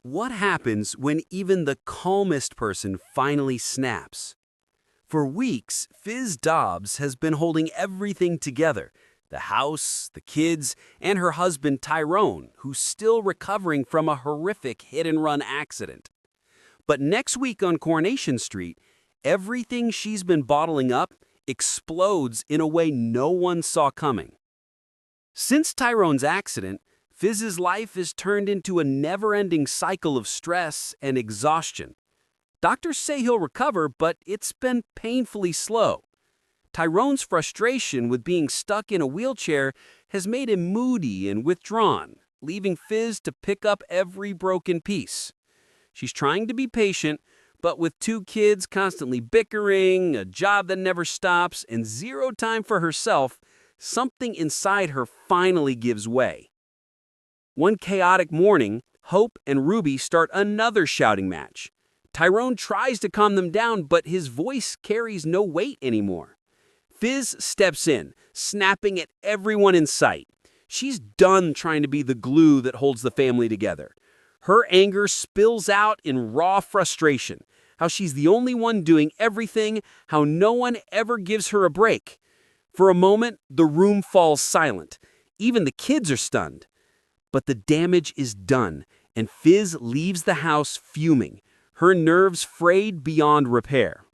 What happens when even the calmest person finally snaps? For weeks, Fiz Dobbs has been holding everything together. The house, the kids, and her husband Tyrone, who's still recovering from a horrific hit-and-run accident. But next week on Coronation Street, everything she's been bottling up explodes in a way no one saw coming. Since Tyrone's accident, Fiz's life is turned into a never-ending cycle of stress and exhaustion. Doctors say he'll recover, but it's been painfully slow. Tyrone's frustration with being stuck in a wheelchair has made him moody and withdrawn, leaving Fiz to pick up every broken piece. She's trying to be patient, but with two kids constantly bickering, a job that never stops, and zero time for herself, something inside her finally gives way. One chaotic morning, Hope and Ruby start another shouting match. Tyrone tries to calm them down, but his voice carries no weight anymore. Fiz steps in, snapping at everyone in sight. She's done trying to be the glue that holds the family together. Her anger spills out in raw frustration, how she's the only one doing everything, how no one ever gives her a break. For a moment, the room falls silent. Even the kids are stunned. But the damage is done, and Fiz leaves the house fuming, her nerves frayed beyond repair.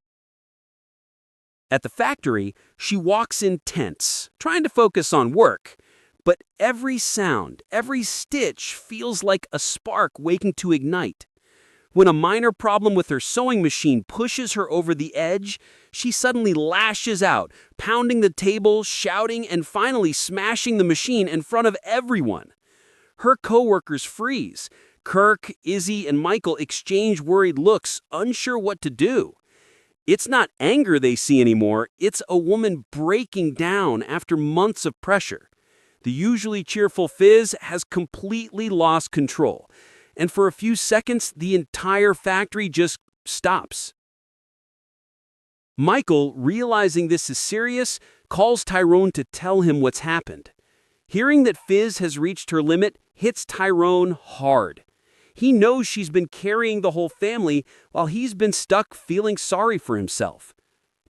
At the factory, she walks in tense, trying to focus on work. But every sound, every stitch feels like a spark waiting to ignite. When a minor problem with her sewing machine pushes her over the edge, she suddenly lashes out, pounding the table, shouting, and finally smashing the machine in front of everyone. Her coworkers freeze. Kirk, Izzy, and Michael exchange worried looks, unsure what to do. It's not anger they see anymore, it's a woman breaking down after months of pressure. The usually cheerful Fiz has completely lost control, and for a few seconds, the entire factory just stops. Michael, realizing this is serious, calls Tyrone to tell him what's happened. Hearing that Fiz has reached her limit hits Tyrone hard. He knows she's been carrying the whole family while he's been stuck feeling sorry for himself.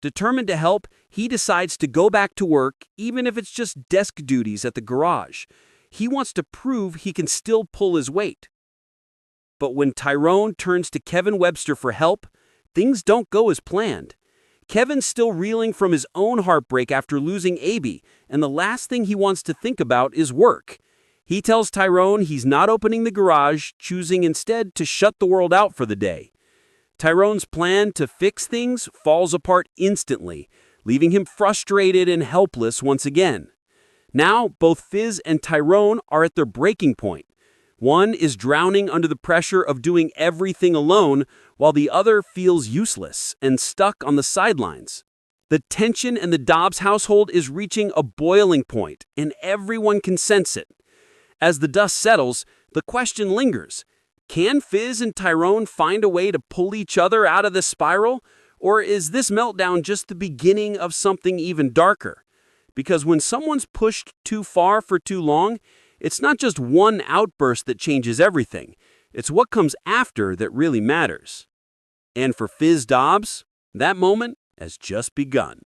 Determined to help, he decides to go back to work, even if it's just desk duties at the garage. He wants to prove he can still pull his weight. But when Tyrone turns to Kevin Webster for help, things don't go as planned. Kevin's still reeling from his own heartbreak after losing Abby, and the last thing he wants to think about is work. He tells Tyrone he's not opening the garage, choosing instead to shut the world out for the day. Tyrone's plan to fix things falls apart instantly, leaving him frustrated and helpless once again. Now, both Fiz and Tyrone are at their breaking point. One is drowning under the pressure of doing everything alone, while the other feels useless and stuck on the sidelines. The tension in the Dobbs household is reaching a boiling point, and everyone can sense it. As the dust settles, the question lingers. Can Fiz and Tyrone find a way to pull each other out of this spiral? Or is this meltdown just the beginning of something even darker? Because when someone's pushed too far for too long, it's not just one outburst that changes everything. It's what comes after that really matters. And for Fiz Dobbs, that moment has just begun.